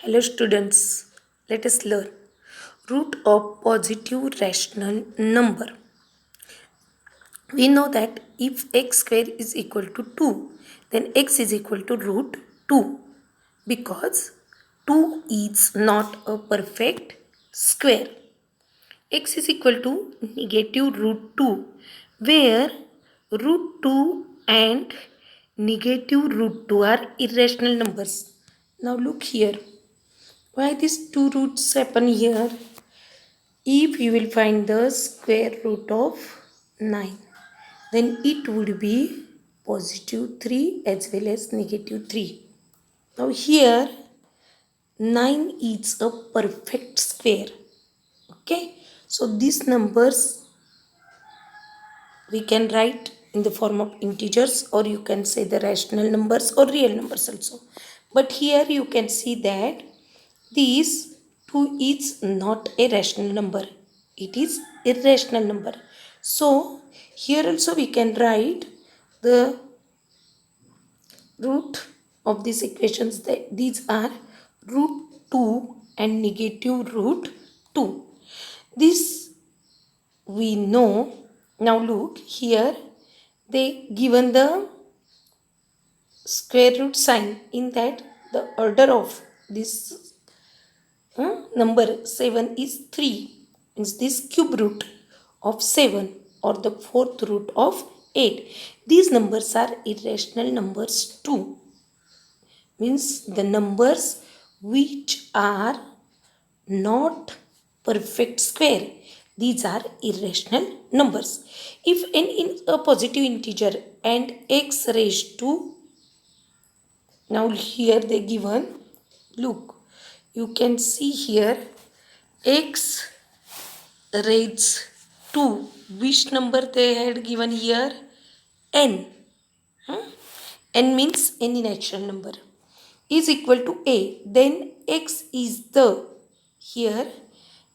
Hello students, let us learn root of positive rational number. We know that if x square is equal to 2, then x is equal to root 2 because 2 is not a perfect square. X is equal to negative root 2 where root 2 and negative root 2 are irrational numbers. Now look here. Why these two roots happen here? If you will find the square root of 9, then it would be positive 3 as well as negative 3. Now here 9 is a perfect square. Okay. So these numbers we can write in the form of integers, or you can say the rational numbers or real numbers also. But here you can see that these 2 is not a rational number. It is irrational number. So here also we can write the root of these equations. That these are root 2 and negative root 2. This we know. Now look here, they given the square root sign, in that the order of this number 7 is 3, means this cube root of 7 or the fourth root of 8. These numbers are irrational numbers too, means the numbers which are not perfect square. These are irrational numbers. If n is a positive integer and x raised to, now here they given, look, you can see here x raised to, which number they had given here? N. N means any natural number is equal to a. Then x is the, here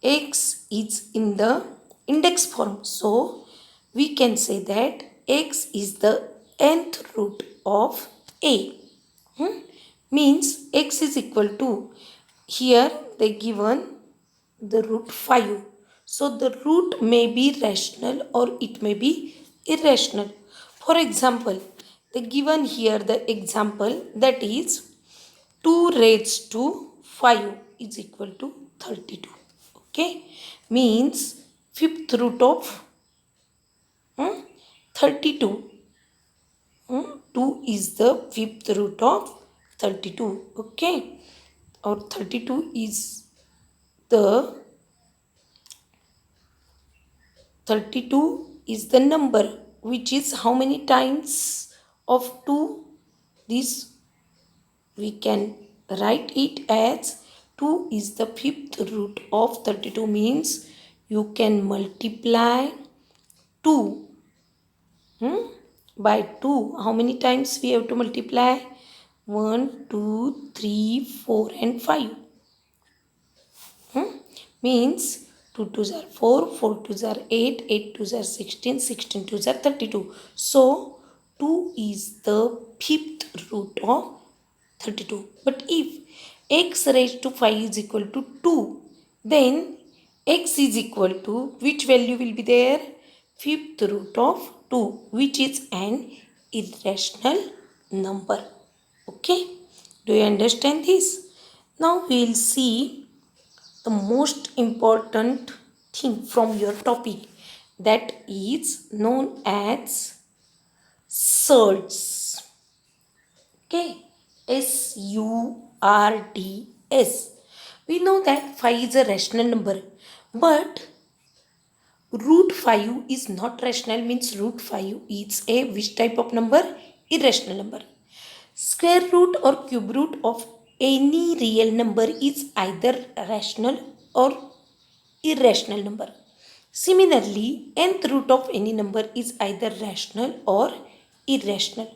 x is in the index form. So we can say that x is the nth root of a. Means x is equal to, here they given the root 5. So the root may be rational or it may be irrational. For example, they given here the example, that is 2 raised to 5 is equal to 32. Okay, means fifth root of 32. 2 is the fifth root of 32. Okay, or 32 is the 32 is the number which is how many times of 2? This we can write it as 2 is the fifth root of 32, means you can multiply 2 by 2. How many times we have to multiply? 1, 2, 3, 4 and 5. Means 2 2s are 4, 4 2s are 8, 8 2s are 16, 16 2s are 32. So 2 is the fifth root of 32. But if x raised to 5 is equal to 2, then x is equal to, which value will be there? Fifth root of 2, which is an irrational number. Okay, do you understand this? Now we will see the most important thing from your topic, that is known as Serges. Okay, SURDS. We know that 5 is a rational number, but root 5 is not rational, means root 5 is a which type of number? Irrational number. Square root or cube root of any real number is either rational or irrational number. Similarly, nth root of any number is either rational or irrational.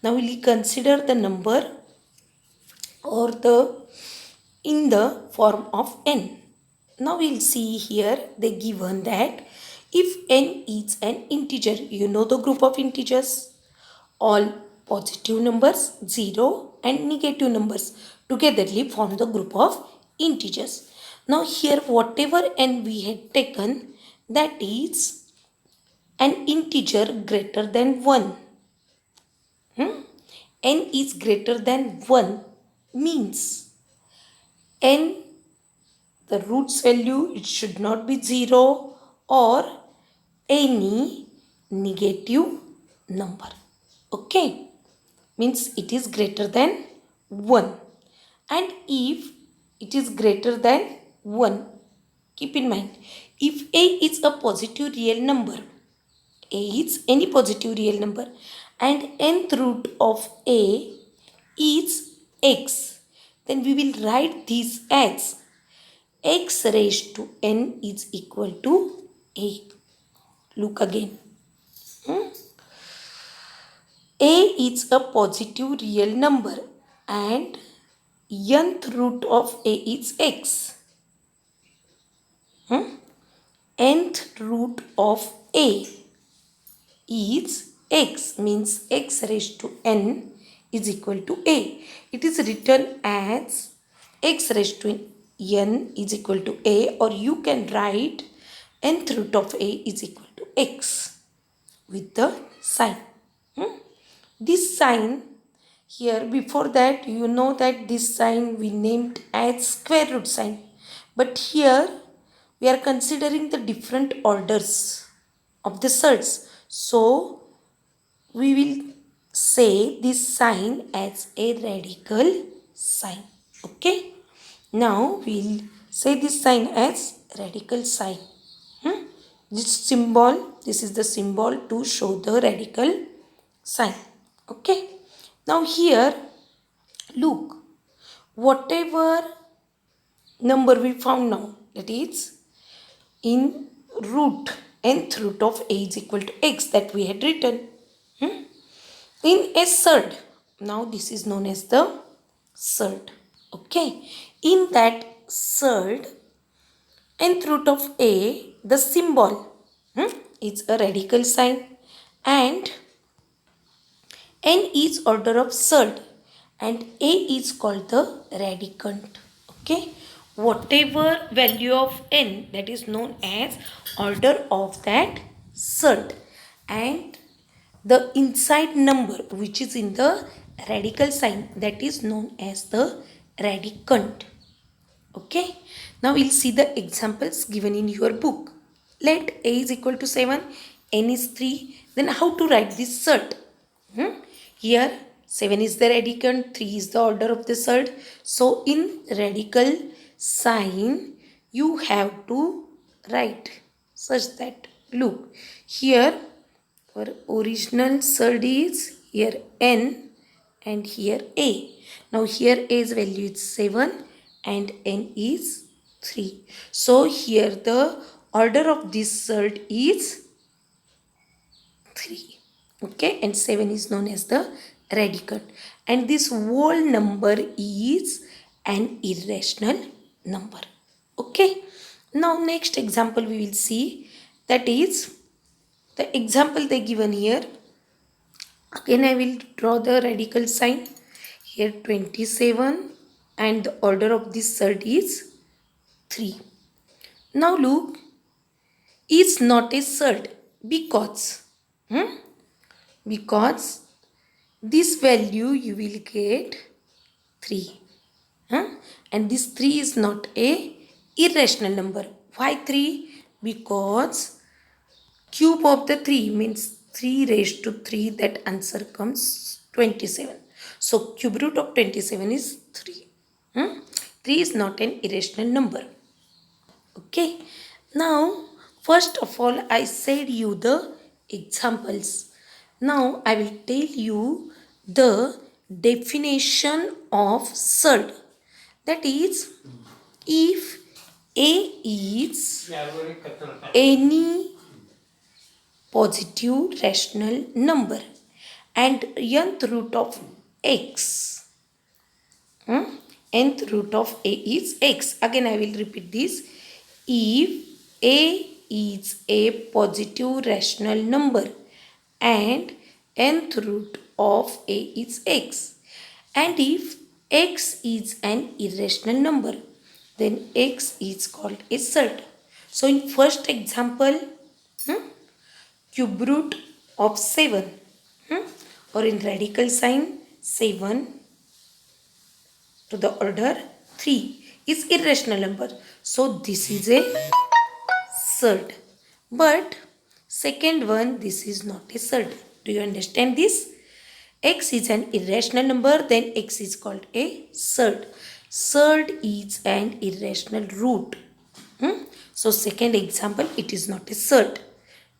Now we will consider the number or the in the form of n. Now we will see here they given that if n is an integer, you know the group of integers, all positive numbers 0 and negative numbers. togetherly form the group of integers. Now here whatever n we had taken, that is an integer greater than 1. N is greater than 1 means n, the root's value, it should not be 0 or any negative number. Okay, means it is greater than 1. And if it is greater than 1, keep in mind, if a is a positive real number, a is any positive real number, and nth root of a is x, then we will write this as x raised to n is equal to a. Look again. A is a positive real number and nth root of a is x. Nth root of a is x, means x raised to n is equal to a. It is written as x raised to n is equal to a, or you can write nth root of a is equal to x with the sign. This sign here, before that you know that this sign we named as square root sign, but here we are considering the different orders of the surds, so we will say this sign as a radical sign. Okay, now we'll say this sign as radical sign. This symbol, this is the symbol to show the radical sign. Okay, now here look, whatever number we found now, that is in root, nth root of a is equal to x, that we had written in a surd. Now this is known as the surd. Okay, in that surd, nth root of a, the symbol is a radical sign, and n is order of surd and a is called the radicand. Okay, whatever value of n, that is known as order of that surd, and the inside number which is in the radical sign, that is known as the radicand. Okay, now we'll see the examples given in your book. Let a is equal to 7, n is 3, then how to write this surd? Here 7 is the radicand, 3 is the order of the surd, so in radical sign you have to write such that, look, here our original surd is here n and here a. Now here a's value is 7 and n is 3. So here the order of this surd is 3. Okay, and 7 is known as the radicand, and this whole number is an irrational number. Okay, now next example we will see, that is the example they given here. Again I will draw the radical sign here, 27, and the order of this surd is 3. Now look, is not a surd because because this value you will get 3, and this 3 is not a irrational number. Why 3? Because cube of the 3 means 3 raised to 3, that answer comes 27. So cube root of 27 is 3. 3 is not an irrational number. Okay, now first of all I said you the examples. Now I will tell you the definition of surd. That is, if a is any positive rational number and nth root of x, nth root of a is x. Again I will repeat this. If a is a positive rational number and nth root of a is x, and if x is an irrational number, then x is called a surd. So in first example, cube root of 7, or in radical sign 7 to the order 3 is irrational number. So this is a surd. But second one, this is not a surd. Do you understand this? X is an irrational number, then x is called a surd. Surd is an irrational root. So second example, it is not a surd.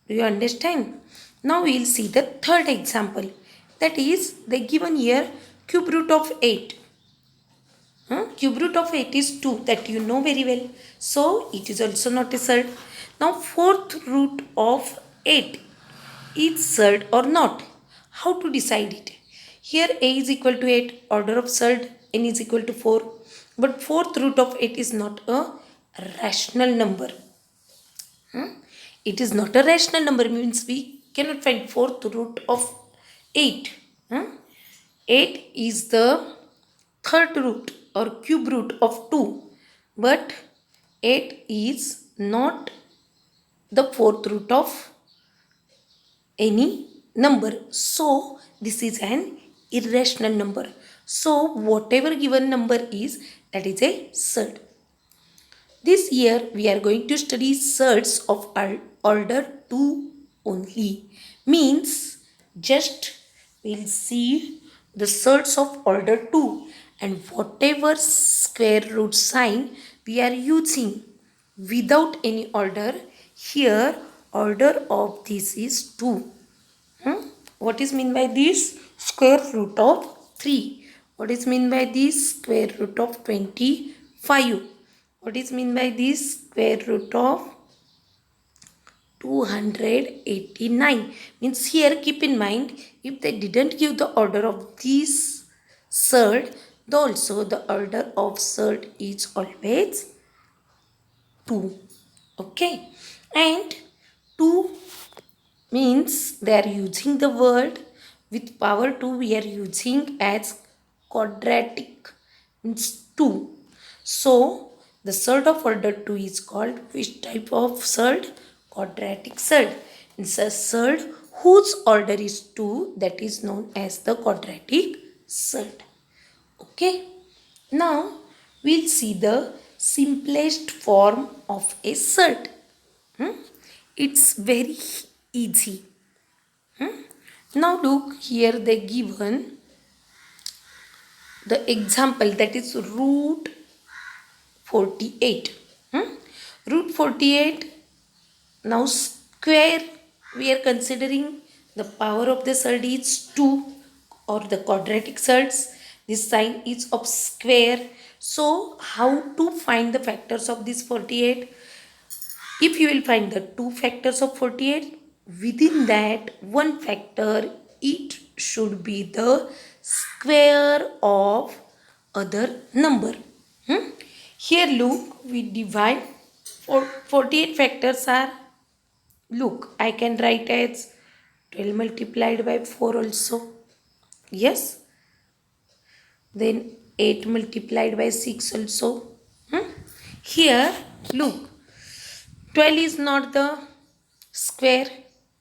Do you understand? Now we will see the third example. That is, they given here cube root of 8. Cube root of 8 is 2, that you know very well. So it is also not a surd. Now fourth root of 8 is surd or not. How to decide it? Here a is equal to 8, order of surd, n is equal to 4. But fourth root of 8 is not a rational number. It is not a rational number, means we cannot find fourth root of 8. 8 is the third root or cube root of 2. But 8 is not the fourth root of any number. So this is an irrational number. So whatever given number is, that is a surd. This year we are going to study surds of order 2 only. Means just we'll see the surds of order 2 and whatever square root sign we are using without any order. Here order of this is 2. What is mean by this? Square root of 3. What is mean by this? Square root of 25. What is mean by this? Square root of 289. Means here keep in mind, if they didn't give the order of this surd, also the order of surd is always 2. Okay. And 2 means they are using the word with power 2, we are using as quadratic, means 2. So the surd of order 2 is called which type of surd? Quadratic surd. It's a surd whose order is 2, that is known as the quadratic surd. Okay. Now we'll see the simplest form of a surd. It's very easy. Now look, here they given the example, that is root 48. Root 48. Now square, we are considering the power of the surd is 2 or the quadratic surds. This sign is of square. So how to find the factors of this 48? If you will find the two factors of 48, within that one factor, it should be the square of other number. Here look, we divide 48 factors are, look, I can write as 12 multiplied by 4 also. Yes. Then 8 multiplied by 6 also. Here look, 12 is not the square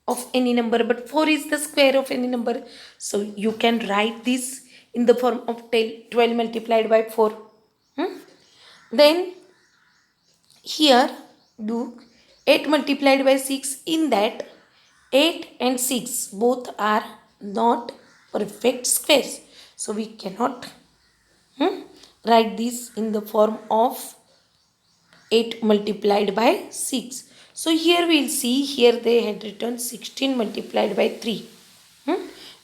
of any number, but 4 is the square of any number. So you can write this in the form of 12 multiplied by 4. Then here look, 8 multiplied by 6, in that 8 and 6 both are not perfect squares. So we cannot write this in the form of 8 multiplied by 6. So here we will see, here they had written 16 multiplied by 3.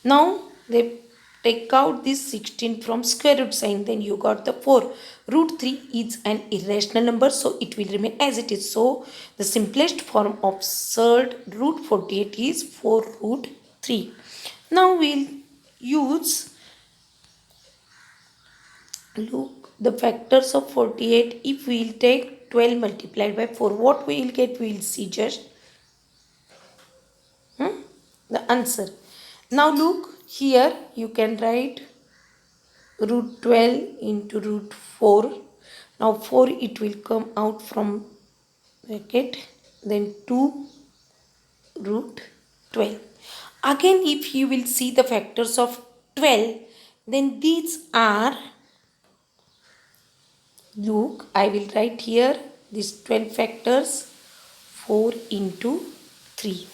Now they take out this 16 from square root sign, then you got the 4. Root 3 is an irrational number, so it will remain as it is. So the simplest form of surd root 48 is 4 root 3. Now we'll use, look, the factors of 48. If we will take 12 multiplied by 4, what we will get? We will see just the answer. Now look, here you can write root 12 into root 4. Now 4 it will come out from bracket, then 2 root 12. Again, if you will see the factors of 12, then these are, look, I will write here these 12 factors, 4 into 3.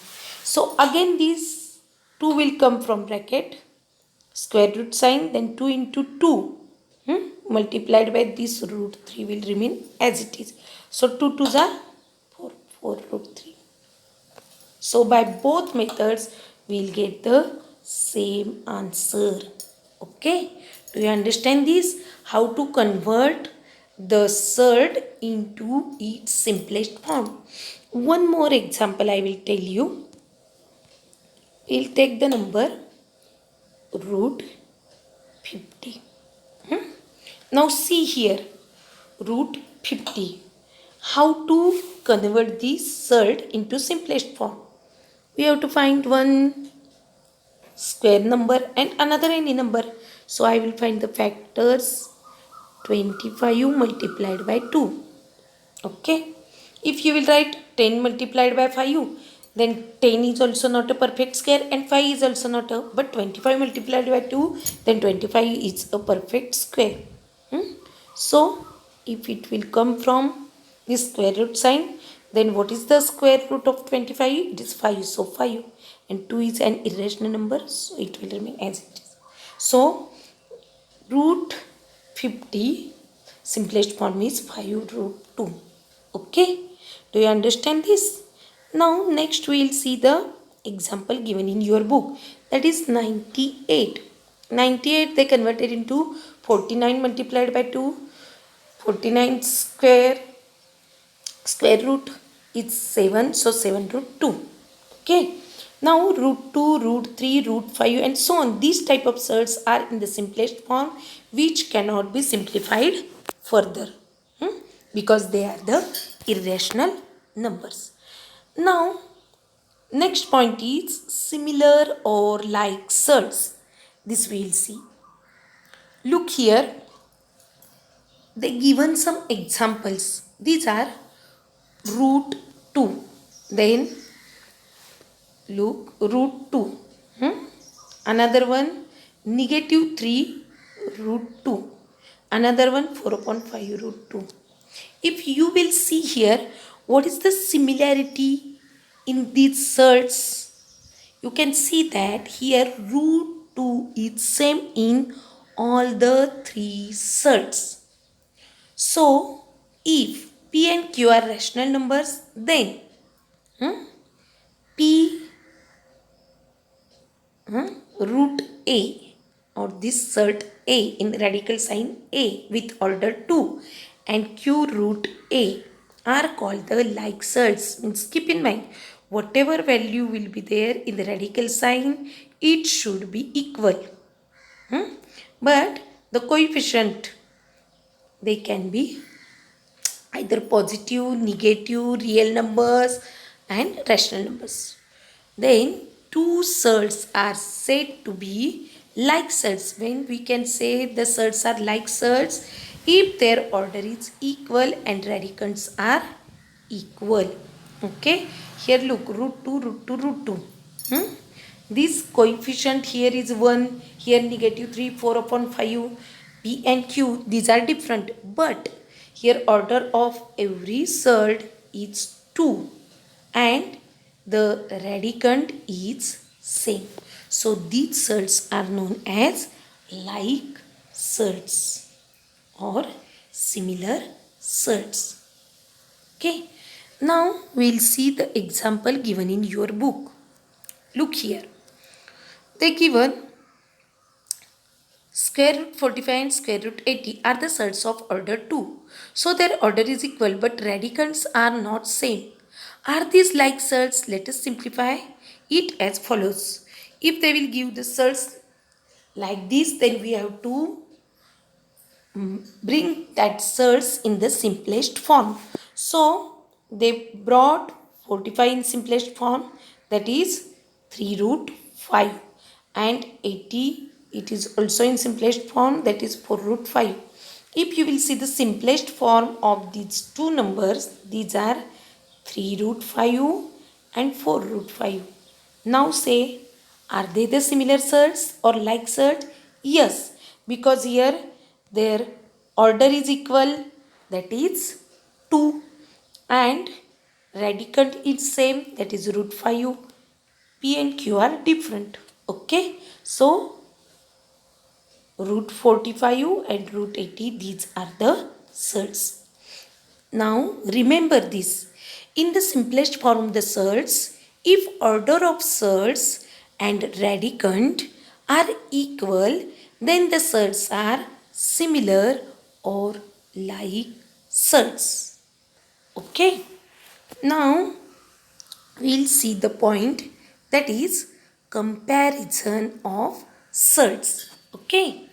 So again these 2 will come from bracket, square root sign, then 2 into 2 multiplied by this root 3 will remain as it is. So 2 2s are 4, 4 root 3. So by both methods we will get the same answer. Okay, do you understand this? How to convert the surd into its simplest form. One more example I will tell you. We'll take the number root 50. Now see here, root 50. How to convert the surd into simplest form? We have to find one square number and another any number. So I will find the factors 25 multiplied by 2. Okay. If you will write 10 multiplied by 5, then 10 is also not a perfect square and 5 is also not a, but 25 multiplied by 2, then 25 is a perfect square. So if it will come from this square root sign, then what is the square root of 25? It is 5. So 5 and 2 is an irrational number, so it will remain as it is. So root 50 simplest form is 5 root 2. Okay, do you understand this? Now next we will see the example given in your book, that is 98. 98 they converted into 49 multiplied by 2. 49 square root is 7, so 7 root 2. Okay, now root 2, root 3, root 5 and so on. These type of surds are in the simplest form which cannot be simplified further because they are the irrational numbers. Now next point is similar or like surds. This we will see. Look here, they given some examples. These are root 2, then look root 2, another one negative 3 root 2, another one 4 upon 5 root 2. If you will see here, what is the similarity in these surds? You can see that here root 2 is same in all the three surds. So if P and Q are rational numbers, then P root A or this surd A in radical sign A with order 2 and Q root A are called the like surds. Means keep in mind, whatever value will be there in the radical sign, it should be equal. But the coefficient, they can be either positive, negative, real numbers and rational numbers. Then two surds are said to be like surds. When we can say the surds are like surds, if their order is equal and radicands are equal. Okay, here look, root 2, root 2, root 2. This coefficient here is 1, here negative 3, 4 upon 5. P and Q, these are different, but here order of every surd is 2 and the radicand is same. So these surds are known as like surds or similar surds. Okay, now we will see the example given in your book. Look here, they given square root 45 and square root 80 are the surds of order 2. So their order is equal but radicands are not same. Are these like surds? Let us simplify it as follows. If they will give the surds like this, then we have to bring that surds in the simplest form. So they brought 45 in simplest form, that is 3 root 5, and 80 it is also in simplest form, that is 4 root 5. If you will see the simplest form of these two numbers, these are 3 root 5 and 4 root 5. Now say, are they the similar surds or like surds? Yes, because here their order is equal, that is 2, and radicand is same, that is root 5. P and Q are different. Okay, so root 45 and root 80, these are the surds. Now remember this, in the simplest form the surds, if order of surds and radicand are equal, then the surds are similar or like surds. Okay, now we'll see the point, that is comparison of surds. Okay,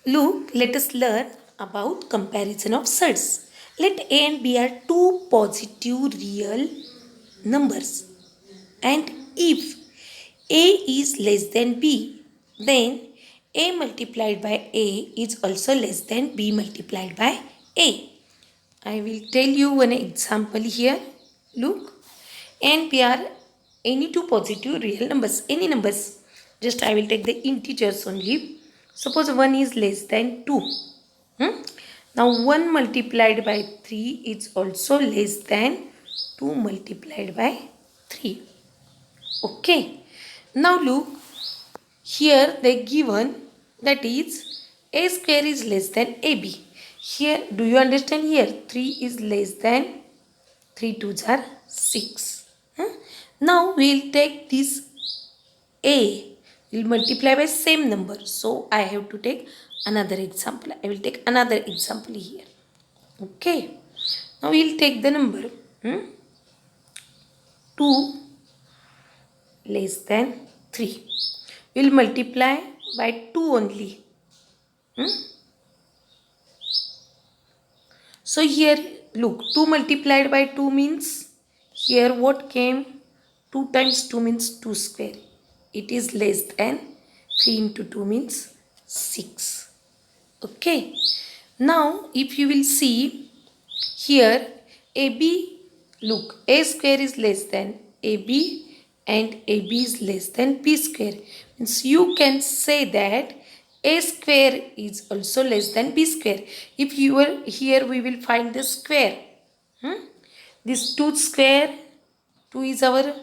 look, let us learn about comparison of surds. Let A and B are two positive real numbers, and if A is less than B, then A multiplied by A is also less than B multiplied by A. I will tell you one example here. Look, A and B are any two positive real numbers, any numbers. Just I will take the integers only. Suppose 1 is less than 2. Now 1 multiplied by 3 is also less than 2 multiplied by 3. Okay. Now look, here they given, that is a square is less than ab. Here, do you understand here? 3 is less than 3 2s are 6. Now we will take this a, will multiply by same number. So I have to take another example. I will take another example here. Okay. Now we will take the number 2 less than 3. We will multiply by 2 only. So here look, 2 multiplied by 2 means, here what came? 2 times 2 means 2 square. It is less than 3 into 2 means 6. Okay. Now if you will see here, AB, look, A square is less than AB and AB is less than B square. Means you can say that A square is also less than B square. If you were here, we will find the square. This 2 square, 2 is our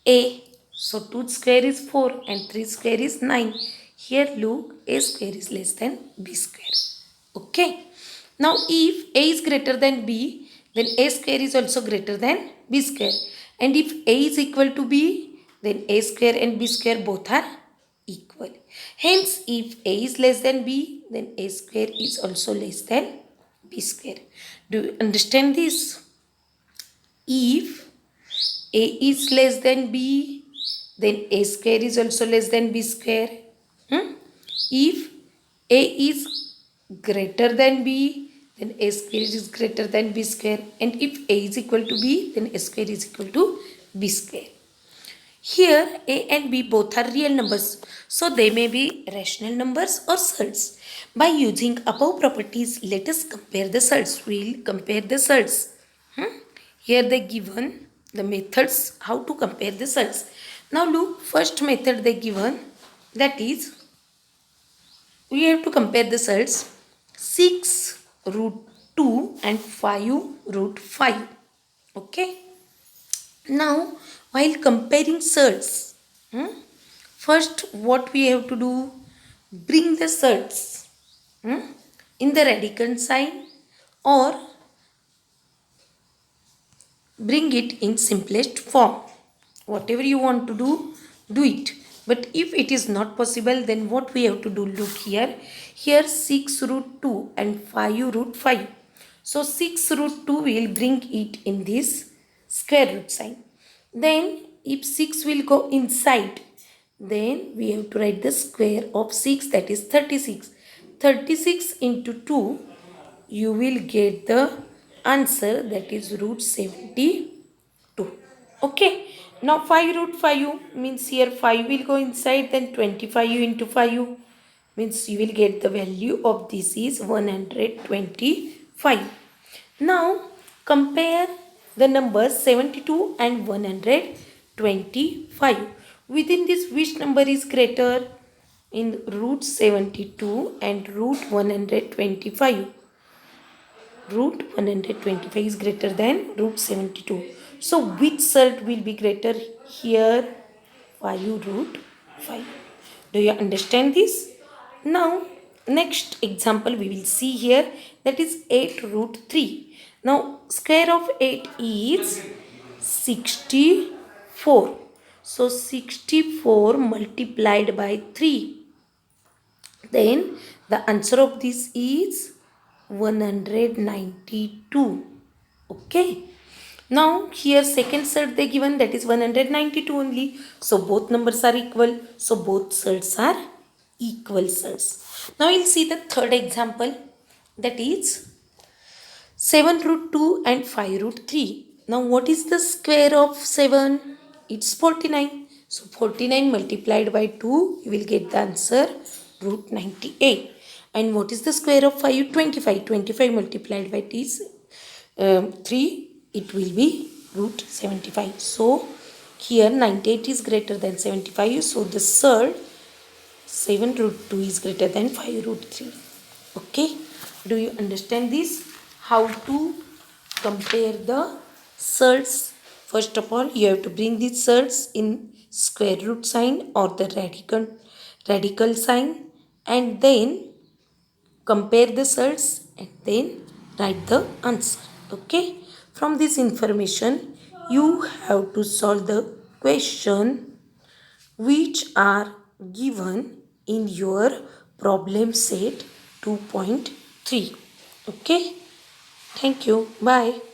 A. So 2 square is 4 and 3 square is 9. Here look, A square is less than B square. Okay. Now if A is greater than B, then A square is also greater than B square. And if A is equal to B, then A square and B square both are equal. Hence, if A is less than B, then A square is also less than B square. Do you understand this? If A is less than B, then A square is also less than B square. If A is greater than B, then A square is greater than B square. And if A is equal to B, then A square is equal to B square. Here A and B both are real numbers, so they may be rational numbers or surds. By using above properties, let us compare the surds. We will compare the surds. Here they given the methods how to compare the surds. Now look, first method they given, that is, we have to compare the surds 6 root 2 and 5 root 5. Okay. Now while comparing surds, first what we have to do, bring the surds in the radicand sign or bring it in simplest form. Whatever you want to do it. But if it is not possible, then what we have to do, look here. Here 6 root 2 and 5 root 5. So 6 root 2 we will bring it in this square root sign. Then if 6 will go inside, then we have to write the square of 6, that is 36. 36 into 2, you will get the answer, that is root 72. Okay. Now 5 root 5 means here 5 will go inside, then 25 into 5 means you will get the value of this is 125. Now compare the numbers 72 and 125. Within this, which number is greater? In root 72 and root 125. Root 125 is greater than root 72. So which result will be greater here? 5 root 5. Do you understand this? Now next example we will see here, that is 8 root 3. Now square of 8 is 64. So 64 multiplied by 3. Then the answer of this is 192. Okay. Now here second set they given, that is 192 only. So both numbers are equal. So both sets are equal sets. Now we'll see the third example, that is 7 root 2 and 5 root 3. Now what is the square of 7? It's 49. So 49 multiplied by 2, you will get the answer root 98. And what is the square of 5? 25. 25 multiplied by 3, it will be root 75. So here 98 is greater than 75. So the third 7 root 2 is greater than 5 root 3. Okay. Do you understand this? How to compare the surds? First of all, you have to bring these surds in square root sign or the radical sign, and then compare the surds and then write the answer. Okay. From this information, you have to solve the question which are given in your problem set 2.3. Okay. Thank you. Bye.